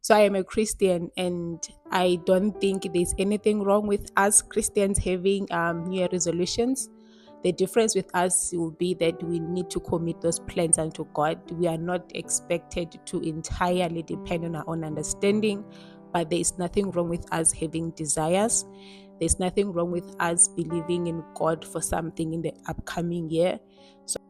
So I am a Christian, and I don't think there's anything wrong with us Christians having New Year resolutions. The difference with us will be that we need to commit those plans unto God. We are not expected to entirely depend on our own understanding, but there is nothing wrong with us having desires. There's nothing wrong with us believing in God for something in the upcoming year. So,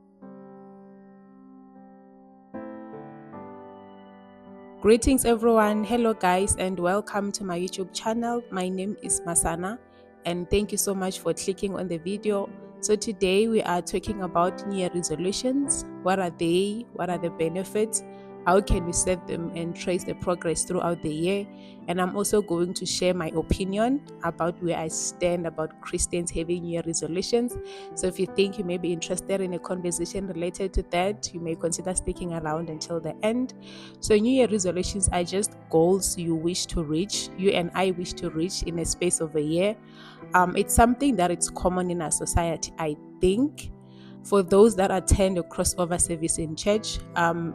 greetings everyone. Hello guys, and welcome to my YouTube channel. My name is Masana, and thank you so much for clicking on the video. So today we are talking about New Year resolutions. What are they? What are the benefits? How can we set them and trace the progress throughout the year? And I'm also going to share my opinion about where I stand about Christians having New Year resolutions. So if you think you may be interested in a conversation related to that, you may consider sticking around until the end. So New Year resolutions are just goals you wish to reach, you and I wish to reach in a space of a year. It's something that it's common in our society, I think. For those that attend a crossover service in church,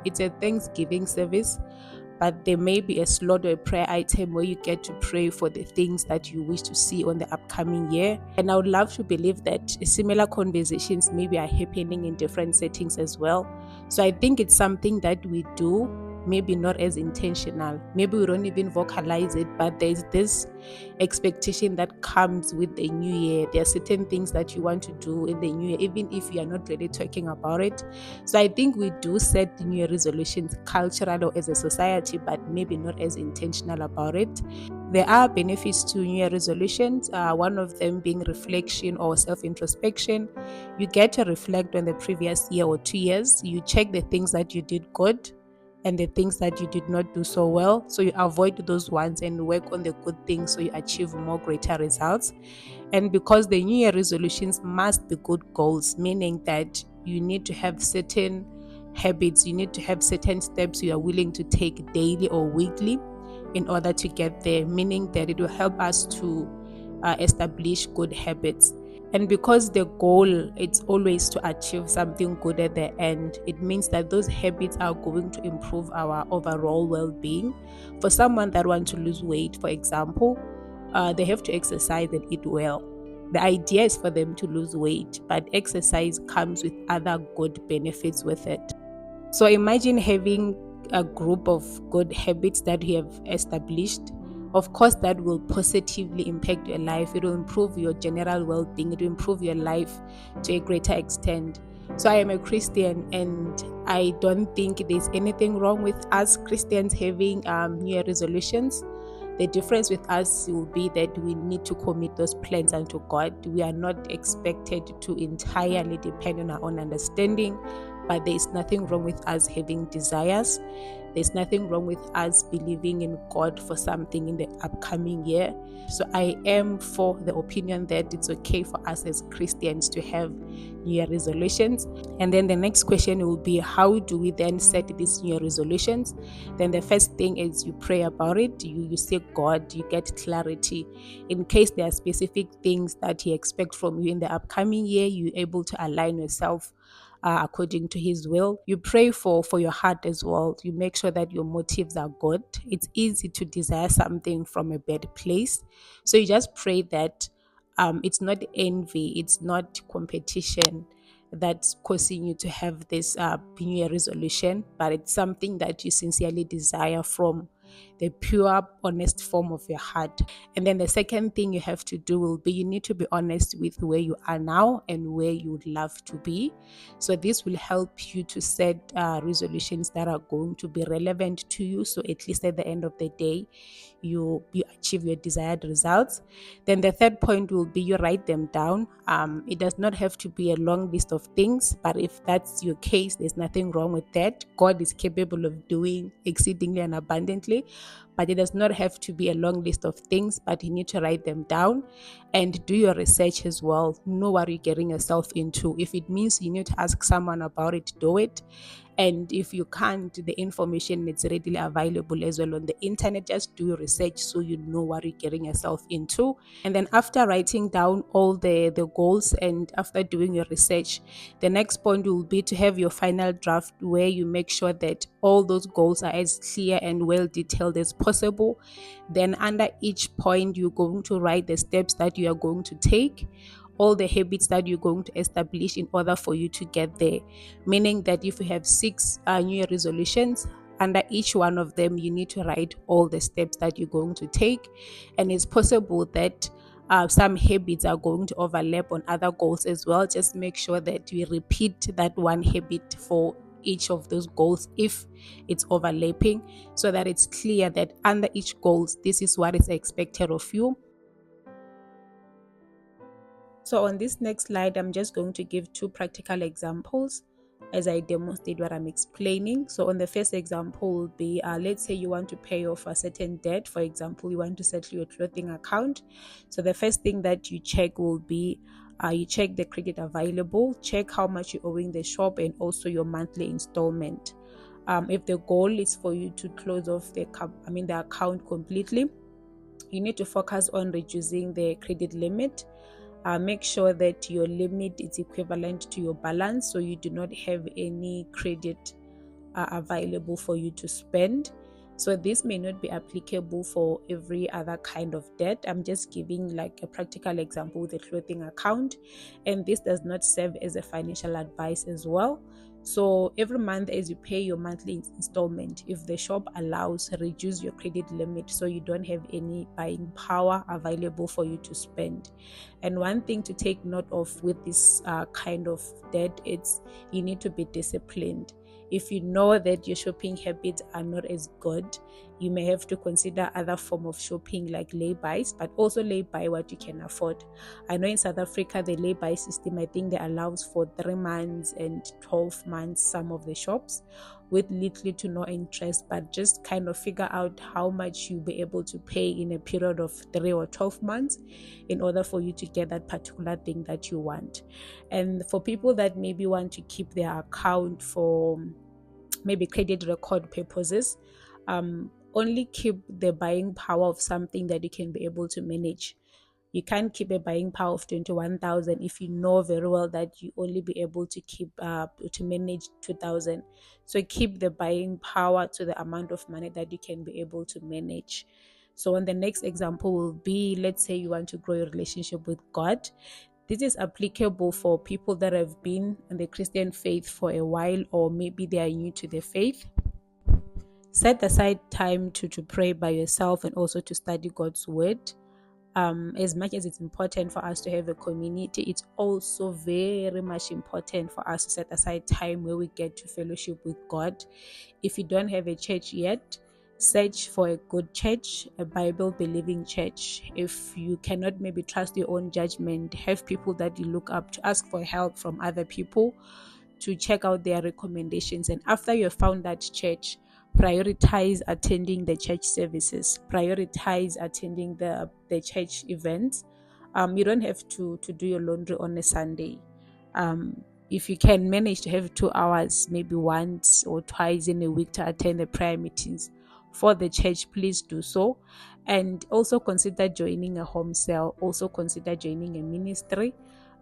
it's a Thanksgiving service, but there may be a slot or a prayer item where you get to pray for the things that you wish to see on the upcoming year. And I would love to believe that similar conversations maybe are happening in different settings as well. So I think it's something that we do, maybe not as intentional. Maybe we don't even vocalize it, but there's this expectation that comes with the new year. There are certain things that you want to do in the new year, even if you are not really talking about it. So I think we do set the new year resolutions culturally or as a society, but maybe not as intentional about it. There are benefits to New Year resolutions, one of them being reflection or self introspection. You get to reflect on the previous year or 2 years. You check the things that you did good and the things that you did not do so well. So you avoid those ones and work on the good things so you achieve more greater results. And because the New Year resolutions must be good goals, meaning that you need to have certain habits, you need to have certain steps you are willing to take daily or weekly in order to get there, meaning that it will help us to establish good habits. And because the goal it's always to achieve something good at the end, it means that those habits are going to improve our overall well-being. For someone that wants to lose weight, for example, they have to exercise and eat well. The idea is for them to lose weight, but exercise comes with other good benefits with it. So imagine having a group of good habits that you have established. Of course, that will positively impact your life. It will improve your general well being, it will improve your life to a greater extent. So, I am a Christian, and I don't think there's anything wrong with us Christians having New Year resolutions. The difference with us will be that we need to commit those plans unto God. We are not expected to entirely depend on our own understanding, but there is nothing wrong with us having desires. There's nothing wrong with us believing in God for something in the upcoming year. So I am for the opinion that it's okay for us as Christians to have New Year resolutions. And then the next question will be, how do we then set these New Year resolutions? Then the first thing is you pray about it, you seek God, you get clarity. In case there are specific things that He expects from you in the upcoming year, you're able to align yourself according to His will. You pray for your heart as well. You make sure that your motives are good. It's easy to desire something from a bad place. So you just pray that it's not envy, it's not competition that's causing you to have this New Year resolution, but it's something that you sincerely desire from the pure, honest form of your heart. And then the second thing you have to do will be you need to be honest with where you are now and where you would love to be. So this will help you to set resolutions that are going to be relevant to you. So at least at the end of the day, you achieve your desired results. Then the third point will be you write them down. It does not have to be a long list of things, but if that's your case, there's nothing wrong with that. God is capable of doing exceedingly and abundantly, but it does not have to be a long list of things, but you need to write them down and do your research as well. Know what you're getting yourself into. If it means you need to ask someone about it, do it. And if you can't, the information is readily available as well on the internet. Just do your research so you know what you're getting yourself into. And then after writing down all the goals and after doing your research, the next point will be to have your final draft where you make sure that all those goals are as clear and well detailed as possible. Then under each point, you're going to write the steps that you are going to take, all the habits that you're going to establish in order for you to get there. Meaning that if you have 6 New Year resolutions, under each one of them, you need to write all the steps that you're going to take. And it's possible that some habits are going to overlap on other goals as well. Just make sure that you repeat that one habit for each of those goals if it's overlapping, so that it's clear that under each goal, this is what is expected of you. So on this next slide, I'm just going to give 2 practical examples as I demonstrate what I'm explaining. So on the first example will be, let's say you want to pay off a certain debt. For example, you want to settle your clothing account. So the first thing that you check will be, you check the credit available, check how much you're owing the shop, and also your monthly installment. If the goal is for you to close off the account completely, you need to focus on reducing the credit limit. Make sure that your limit is equivalent to your balance, so you do not have any credit available for you to spend. So this may not be applicable for every other kind of debt. I'm just giving like a practical example with a clothing account, and this does not serve as a financial advice as well. So every month as you pay your monthly installment, if the shop allows, reduce your credit limit so you don't have any buying power available for you to spend. And one thing to take note of with this kind of debt, it's you need to be disciplined. If you know that your shopping habits are not as good, you may have to consider other form of shopping like lay-bys, but also lay-by what you can afford. I know in South Africa, the lay-by system, I think they allows for 3 months and 12 months some of the shops with little to no interest, but just kind of figure out how much you'll be able to pay in a period of 3 or 12 months in order for you to get that particular thing that you want. And for people that maybe want to keep their account for maybe credit record purposes, only keep the buying power of something that you can be able to manage. You can't keep a buying power of 21,000 if you know very well that you only be able to keep to manage 2,000. So keep the buying power to the amount of money that you can be able to manage. So on the next example will be, let's say you want to grow your relationship with God. This is applicable for people that have been in the Christian faith for a while, or maybe they are new to the faith. Set aside time to pray by yourself and also to study God's word. As much as it's important for us to have a community, it's also very much important for us to set aside time where we get to fellowship with God. If you don't have a church yet, search for a good church, a Bible-believing church. If you cannot maybe trust your own judgment, have people that you look up to, ask for help from other people, to check out their recommendations. And after you've found that church, prioritize attending the church services, prioritize attending the church events. You don't have to do your laundry on a Sunday. If you can manage to have 2 hours, maybe once or twice in a week, to attend the prayer meetings for the church, please do so. And also consider joining a home cell, also consider joining a ministry.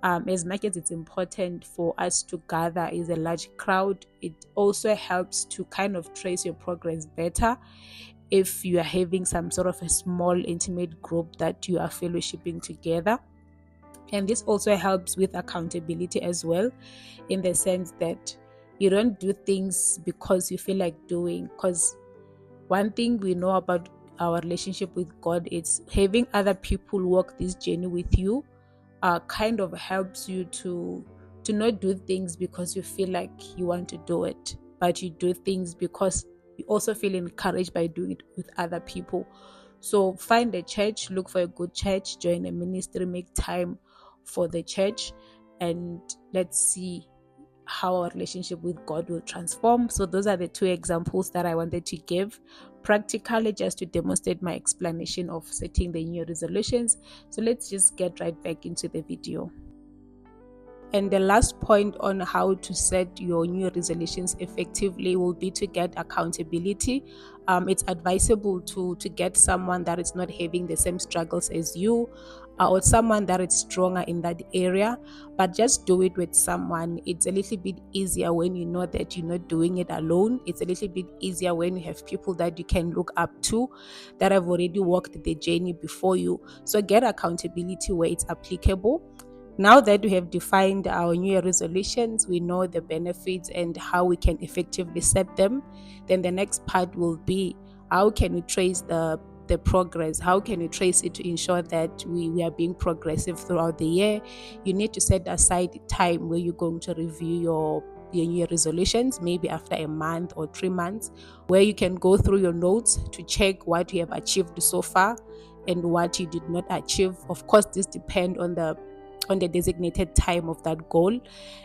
As much as it's important for us to gather as a large crowd, it also helps to kind of trace your progress better if you are having some sort of a small intimate group that you are fellowshipping together. And this also helps with accountability as well, in the sense that you don't do things because you feel like doing. Because one thing we know about our relationship with God is having other people walk this journey with you kind of helps you to not do things because you feel like you want to do it, but you do things because you also feel encouraged by doing it with other people. So find a church, look for a good church, join a ministry, make time for the church, and let's see how our relationship with God will transform. So those are the 2 examples that I wanted to give practically, just to demonstrate my explanation of setting the new resolutions. So let's just get right back into the video. And the last point on how to set your new resolutions effectively will be to get accountability. It's advisable to get someone that is not having the same struggles as you, or someone that is stronger in that area. But just do it with someone. It's a little bit easier when you know that you're not doing it alone. It's a little bit easier when you have people that you can look up to, that have already walked the journey before you. So get accountability where it's applicable. Now that we have defined our New Year resolutions, we know the benefits and how we can effectively set them. Then the next part will be, how can we trace the progress? How can we trace it to ensure that we are being progressive throughout the year? You need to set aside time where you're going to review your New Year resolutions, maybe after a month or 3 months, where you can go through your notes to check what you have achieved so far and what you did not achieve. Of course, this depends on the designated time of that goal.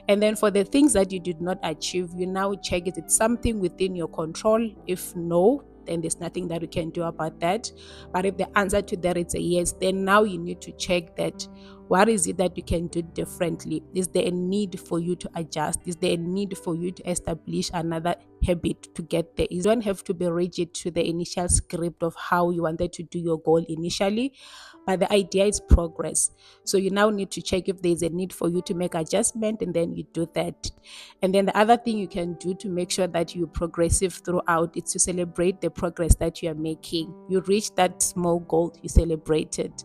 And then for the things that you did not achieve, you now check, is it something within your control? If no, then there's nothing that you can do about that. But if the answer to that is a yes, then now you need to check that, what is it that you can do differently? Is there a need for you to adjust? Is there a need for you to establish another habit to get there? You don't have to be rigid to the initial script of how you wanted to do your goal initially, but the idea is progress. So you now need to check if there's a need for you to make adjustment, and then you do that. And then the other thing you can do to make sure that you're progressive throughout is to celebrate the progress that you are making. You reach that small goal, you celebrate it.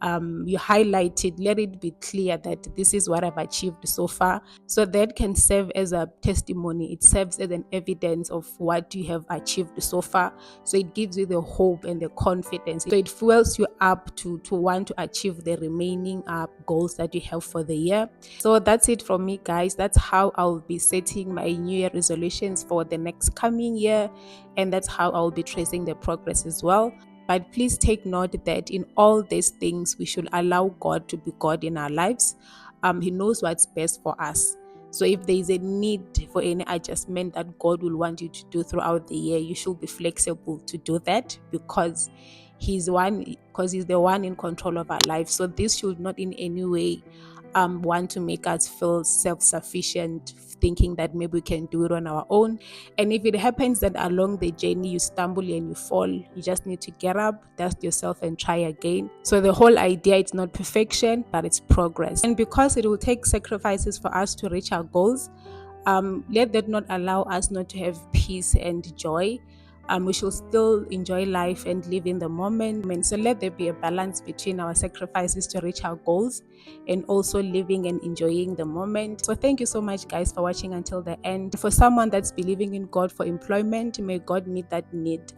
You highlight it, let it be clear that this is what I've achieved so far. So that can serve as a testimony. It serves as an evidence of what you have achieved so far. So it gives you the hope and the confidence. So it fuels you up to want to achieve the remaining goals that you have for the year. So that's it from me, guys. That's how I'll be setting my New Year resolutions for the next coming year. And that's how I'll be tracing the progress as well. But please take note that in all these things, we should allow God to be God in our lives. He knows what's best for us. So if there is a need for any adjustment that God will want you to do throughout the year, you should be flexible to do that, because He's the one in control of our life. So this should not in any way want to make us feel self-sufficient, thinking that maybe we can do it on our own. And if it happens that along the journey you stumble and you fall, you just need to get up, dust yourself, and try again. So the whole idea, it's not perfection, but it's progress. And because it will take sacrifices for us to reach our goals, let that not allow us not to have peace and joy. We should still enjoy life and live in the moment. So let there be a balance between our sacrifices to reach our goals and also living and enjoying the moment. So thank you so much, guys, for watching until the end. For someone that's believing in God for employment, may God meet that need.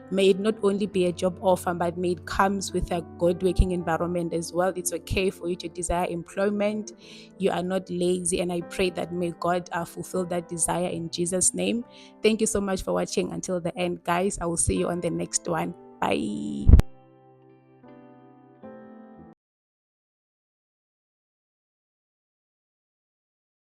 May it not only be a job offer, but may it comes with a good working environment as well. It's okay for you to desire employment. You are not lazy, and I pray that may God fulfill that desire in Jesus' name. Thank you so much for watching until the end, guys. I will see you on the next one. Bye.